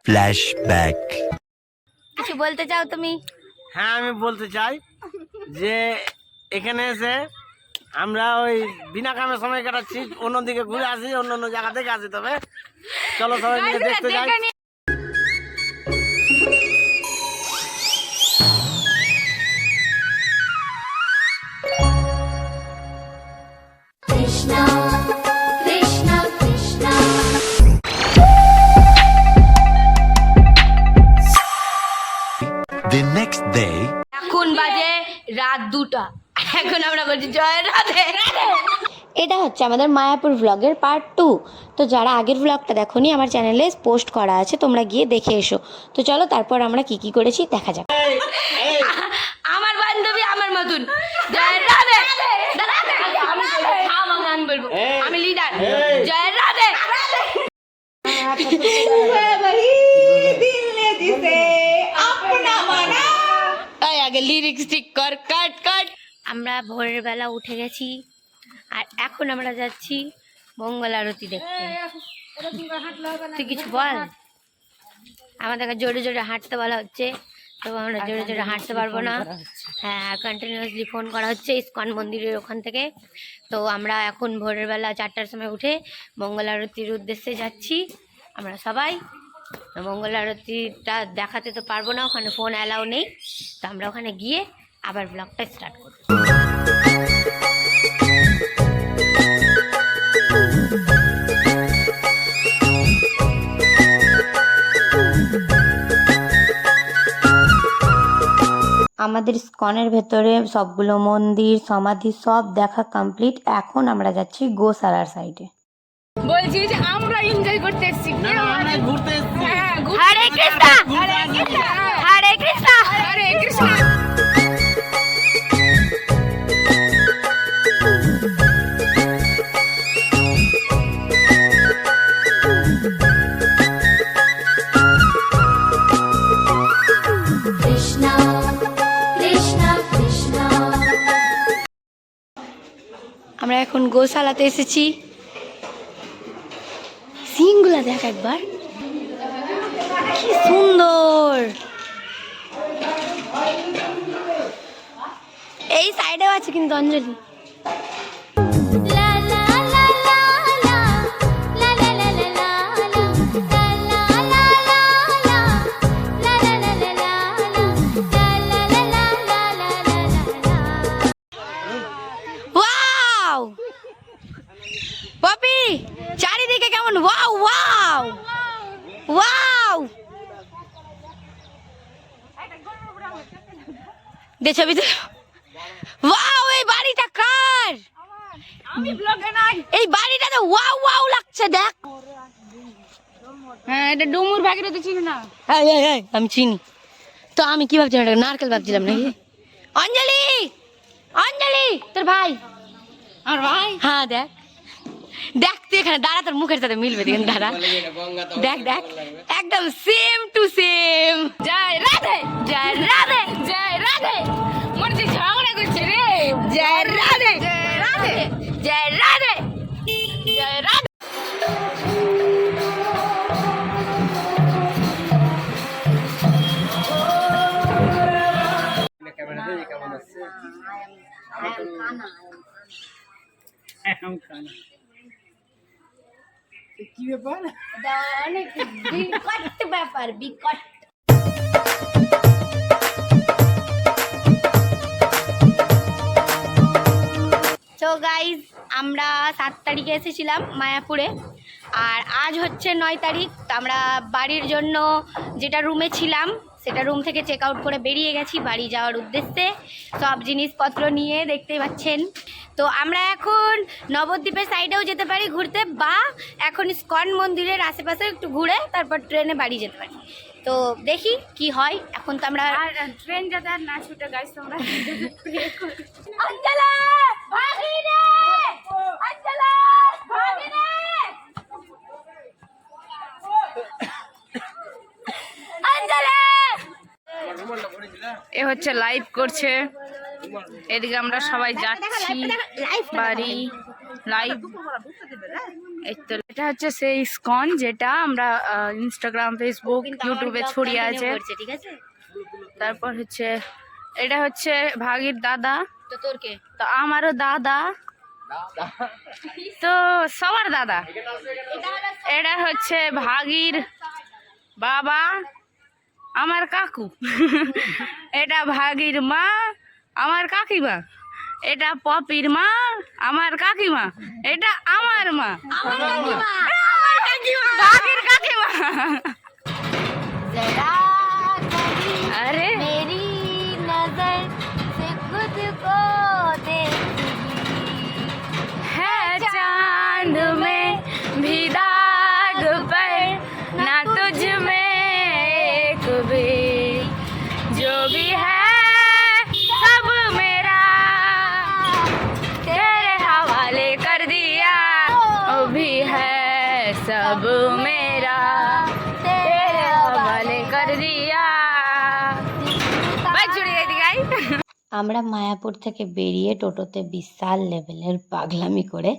Flashback. কিছু বলতে চাও তুমি? হ্যাঁ, আমি বলতে চাই যে এখানে এসে আমরা ওই বিনা কামে সময় কাটাচ্ছি, অন্যদিকে ঘুরে আসি, অন্য জায়গা থেকে আসি। তবে চলো সবাই মিলে দেখতে যাই। Krishna, Krishna, Krishna. The next day. এখন বাজে রাত 2টা। এখন আমরা বলছি জয় রাধে। এটা হচ্ছে আমাদের মায়াপুর ব্লগের পার্ট 2। তো যারা আগের ব্লগটা দেখোনি, আমার চ্যানেলে পোস্ট করা আছে, তোমরা গিয়ে দেখে এসো। তো চলো তারপর আমরা কি করেছি দেখা যাক। আমার বান্ধবী আমার মতন জয় রাধে। আমি বলবো, আমি লিডার। জয় রাধে। আগে লিরিক্স ঠিক কর, কাট কাট। আমরা ভোরের বেলা উঠে গেছি আর এখন আমরা যাচ্ছি মঙ্গল আরতি দেখতে। তুই কিছু বল। আমাদেরকে জোরে জোরে হাঁটতে বলা হচ্ছে, তো আমরা জোরে জোরে হাঁটতে পারবো না। হ্যাঁ, কন্টিনিউয়াসলি ফোন করা হচ্ছে ইসকন মন্দিরের ওখান থেকে। তো আমরা এখন ভোরের বেলা 4টার সময় উঠে মঙ্গল আরতির উদ্দেশ্যে যাচ্ছি আমরা সবাই। মঙ্গল আরতিটা দেখাতে তো পারবো না, ওখানে ফোন অ্যালাউ নেই। তো আমরা ওখানে গিয়ে আবার ব্লগটা স্টার্ট করব। আমাদের ইসকনের ভেতরে সবগুলো মন্দির সমাধি সব দেখা কমপ্লিট। এখন আমরা যাচ্ছি গোশালার সাইডে। বলছি যে আমরা এনজয় করতে এসেছি, আমরা ঘুরতে এসেছি। হরে কৃষ্ণ হরে কৃষ্ণ হরে কৃষ্ণ হরে কৃষ্ণ। Krishna, Krishna, Krishna. আমরা এখন গোশালাতে এসেছি। সিংগুলা দেখ একবার, কি সুন্দর। এই সাইডেও আছে কিন্তু অঞ্জলি। La la la la la, la la la la la, la la la la la, la la la la la, la la la la la. Wow পপি, চারিদিকে কেমন, ওয়াও ওয়াও ওয়াও। দে ছবি তো। ওয়াও, এই বাড়িটা কার? আমি ব্লগে নাই। এই বাড়িটাতে ওয়াও ওয়াও লাগছে, দেখ। হ্যাঁ, এটা ডুমুর ভাগীরথী চিনি না? এই এই এই, আমি চিনি তো। আমি কি ভাবছিলাম, এটা নারকেল ভাবছিলাম নাকি। অঞ্জলি, অঞ্জলি তোর ভাই। আর ভাই হ্যাঁ দেখ দেখ, তুই এখানে দাঁড়া, তোর মুখের সাথে মিলবে। দেখেন দাঁড়া, দেখ দেখ, একদম সেম টু সেম। জয় রাধে, জয় রাধে জয় রাধে। মনে হচ্ছে ঝগড়া করছে রে। জয় রাধে জয় রাধে, জয় রাধে জয় রাধে। কি ব্যাপার? অনেক বিকট ব্যাপার, বিকট। তো গাইজ, আমরা 7 তারিখে এসেছিলাম মায়াপুরে, আর আজ হচ্ছে 9 তারিখ। তো আমরা বাড়ির জন্য যেটা রুমে ছিলাম সেটা রুম থেকে চেক আউট করে বেরিয়ে গেছি বাড়ি যাওয়ার উদ্দেশ্যে, সব জিনিসপত্র নিয়ে, দেখতেই পাচ্ছেন। তো আমরা এখন নবদ্বীপের সাইডেও যেতে পারি ঘুরতে, বা এখন ইসকন মন্দিরের আশেপাশে একটু ঘুরে তারপর ট্রেনে বাড়ি যেতে পারি। তো দেখি কি হয়। এখন তো আমরা আর ট্রেন যাতে আর না ছুটে, গাইস তোমরা অঞ্জলা ভাগিনে, অঞ্জলা ভাগিনে, অঞ্জলা। এ হচ্ছে লাইভ করছে, এদিকে আমরা সবাই যাচ্ছি বাড়ি। লাইভ এই তো এটা হচ্ছে সেই ইসকন যেটা আমরা ইনস্টাগ্রাম, ফেসবুক, ইউটিউবে ছড়িয়ে আছে। ঠিক আছে, তারপর হচ্ছে এটা হচ্ছে ভাগীর দাদা, তো তোর কে? তো আমারও দাদা, তো সবার দাদা। এটা হচ্ছে ভাগীর বাবা, আমার কাকু। এটা ভাগীর মা, আমার কাকিমা। এটা পপির মা, আমার কাকিমা। এটা আমার মা, ভাগীর কাকিমা। जरा कभी अरे मेरी नजर से खुद को देखी है चांद में भी दाग पर ना तुझ में एक भी, जो भी है सब मेरा तेरे हवाले कर दिया, वो भी है सब मेरा तेरे हवाले कर दिया। बस जुड़ी गई गाई। আমরা মায়াপুর থেকে বেরিয়ে টোটোতে বিশাল লেভেলের পাগলামি করে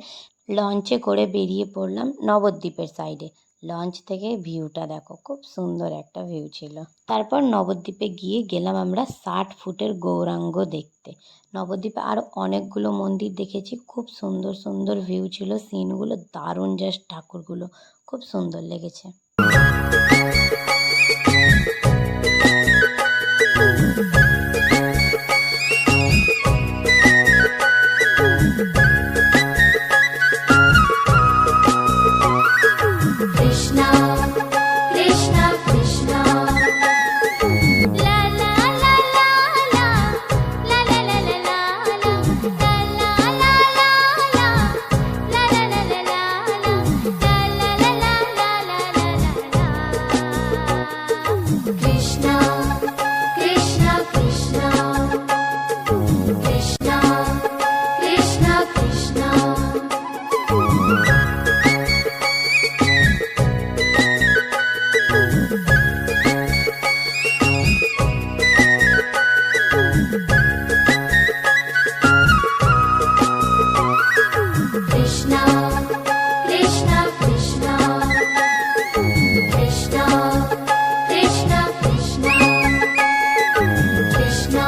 লঞ্চে করে বেরিয়ে পড়লাম নবদ্বীপের সাইডে। লঞ্চ থেকে ভিউটা দেখো, খুব সুন্দর একটা ভিউ ছিল। তারপর নবদ্বীপে গিয়ে গেলাম আমরা 60 ফুটের গৌরাঙ্গ দেখতে। নবদ্বীপে আরও অনেকগুলো মন্দির দেখেছি, খুব সুন্দর সুন্দর ভিউ ছিল, সিনগুলো দারুণ, জাস্ট ঠাকুরগুলো খুব সুন্দর লেগেছে। कृष्णा कृष्णा कृष्णा ला ला ला ला ला ला ला ला ला ला ला ला ला ला ला ला ला ला कृष्णा कृष्णा कृष्णा कृष्णा कृष्णा कृष्णा कृष्णा कृष्णा कृष्णा कृष्णा कृष्णा कृष्णा कृष्णा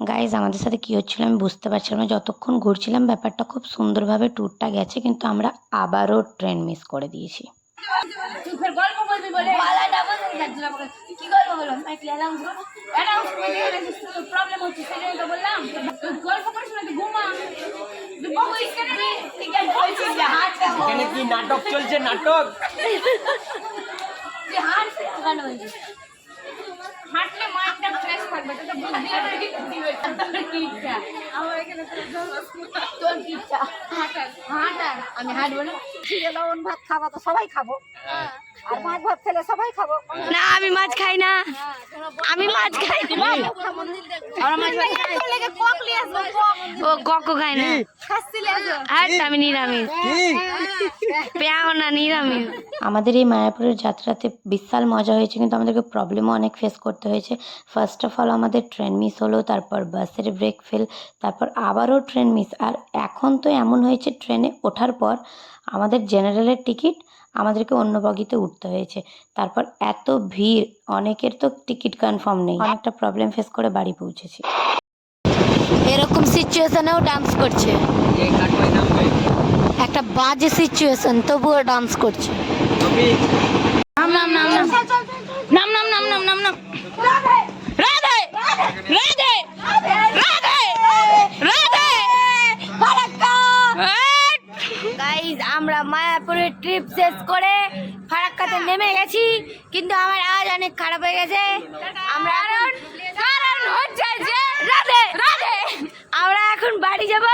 গাইজ আমাদের সাথে কি হচ্ছিল আমি বুঝতে পারছিলাম না। যতক্ষণ ঘুরছিলাম ব্যাপারটা খুব সুন্দরভাবে ট্যুরটা গেছে, কিন্তু আমরা আবারও ট্রেন মিস করে দিয়েছি। কি গল্প বললাম প্রবলেম হচ্ছে সেই জন্য তো বললাম গল্প করিস না, ঘুমা এখানে কি নাটক চলছে? নাটক হাঁটলে মাইন্ডটা ফ্রেশ থাকবে, তো বুদ্ধি আর কি ইচ্ছা আমার এখানে তোর কি ইচ্ছা? হাঁটার আমি হাঁটবো না। লবণ ভাত খাবো তো সবাই খাবো, আর মাছ ভাত খেলে সবাই খাবো। না আমি মাছ খাই না, আমি মাছ খাই না। ও কক খাই না, আর আমি নিরামিষ, পেয়াও না নিরামিষ। আমাদের এই মায়াপুরের যাত্রাতে বিশাল মজা হয়েছে, কিন্তু আমাদেরকে প্রবলেমও অনেক ফেস করতে হয়েছে। ফার্স্ট অফ অল আমাদের ট্রেন মিস হলো, তারপর বাসের ব্রেক ফেল, তারপর আবারও ট্রেন মিস। আর এখন তো এমন হয়েছে ট্রেনে ওঠার পর আমাদের জেনারেলের টিকিট, আমাদেরকে অন্য বগিতে উঠতে হয়েছে। তারপর এত ভিড়, অনেকের তো টিকিট কনফার্ম নেই, অনেকটা প্রবলেম ফেস করে বাড়ি পৌঁছেছি। এরকম সিচুয়েশনেও ডান্স করছে, একটা বাজে সিচুয়েশন তবুও ডান্স করছে। নাম নাম নাম নাম নাম নাম নাম নাম নাম নাম রাধে রাধে রাধে রাধে রাধে ফারাক্কা। গাইজ আমরা মায়াপুরের ট্রিপ শেষ করে ফারাক্কাতে নেমে গেছি, কিন্তু আমার আওয়াজ অনেক খারাপ হয়ে গেছে। আমরা কারণ হচ্ছে যে রাধে রাধে আমরা এখন বাড়ি যাব।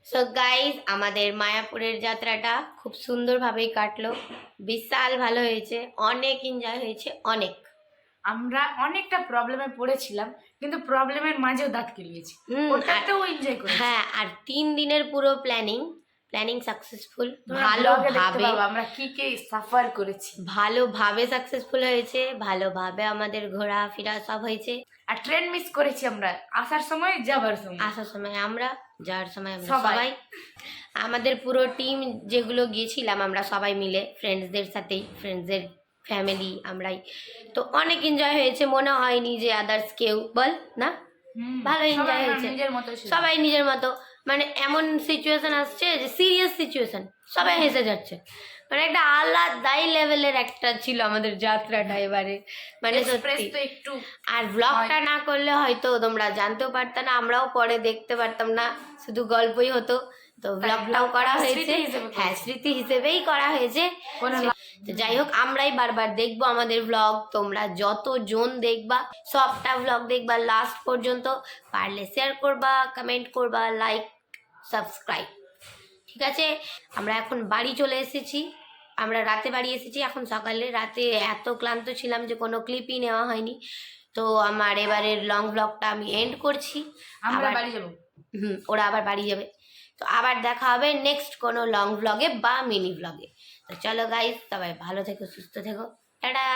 সো গাইজ আমাদের মায়াপুরের যাত্রাটা খুব সুন্দরভাবেই কাটলো, বিশাল ভালো হয়েছে, অনেক এনজয় হয়েছে, অনেক। আমরা অনেকটা প্রবলেমে পড়েছিলাম, কিন্তু প্রবলেমের মাঝেও দাঁত কেলিয়েছি, ওটাতেও এনজয় করেছি। হ্যাঁ, আর 3 দিনের পুরো প্ল্যানিং, প্ল্যানিং সাকসেসফুল, তোমরা vlog-এ দেখতে ভালোভাবে পাবে আমরা কি কি সাফার করেছি। ভালোভাবে সাকসেসফুল হয়েছে, ভালোভাবে আমাদের ঘোরাফেরা সব হয়েছে। আর ট্রেন মিস করেছি আমরা, আসার সময় যাবার সময়। আসার সময় আমরা, যাওয়ার সময় আমরা সবাই। সবাই, আমাদের পুরো টিম যেগুলো গিয়েছিলাম আমরা সবাই মিলে ফ্রেন্ডসদের সাথেই, ফ্রেন্ডসদের ফ্যামিলি আমরাই, তো অনেক এনজয় হয়েছে, মনে হয়নি যে আদার্স কেউ বল না, ভালো সবাই এনজয় আমরা হয়েছে, নিজের মতো ছিল। সবাই নিজের মতো, মানে এমন সিচুয়েশন আসছে যে সিরিয়াস সিচুয়েশন, সবাই হেসে যাচ্ছে, মানে একটা আলাদাই লেভেলের একটা ছিল আমাদের যাত্রাটা এবারে, মানে এক্সপ্রেস সত্যি। তো একটু আর ব্লগটা না করলে হয়তো তোমরা জানতেও পারতাম না, আমরাও পরে দেখতে পারতাম না, শুধু গল্পই হতো। তো ব্লগটাও করা হয়েছে, স্মৃতি হিসেবে হ্যাঁ স্মৃতি হিসেবেই করা হয়েছে। কোনো তো যাই হোক, আমরাই বারবার দেখবো আমাদের ব্লগ, তোমরা যতজন দেখবা সবটা ব্লগ দেখবা লাস্ট পর্যন্ত, পারলে শেয়ার করবা, কমেন্ট করবা, লাইক, সাবস্ক্রাইব, ঠিক আছে? আমরা এখন বাড়ি চলে এসেছি, আমরা রাতে বাড়ি এসেছি, এখন সকালে, রাতে এত ক্লান্ত ছিলাম যে কোনো ক্লিপই নেওয়া হয়নি। তো আমার এবারের লং ব্লগটা আমি এন্ড করছি। আমরা আবার- বাড়ি যাবো। ওরা আবার বাড়ি যাবে, তো আবার দেখা হবে নেক্সট কোনো লং ব্লগে বা মিনি ব্লগে। তো চলো গাইস, সবাই ভালো থেকো, সুস্থ থেকো, টাটা।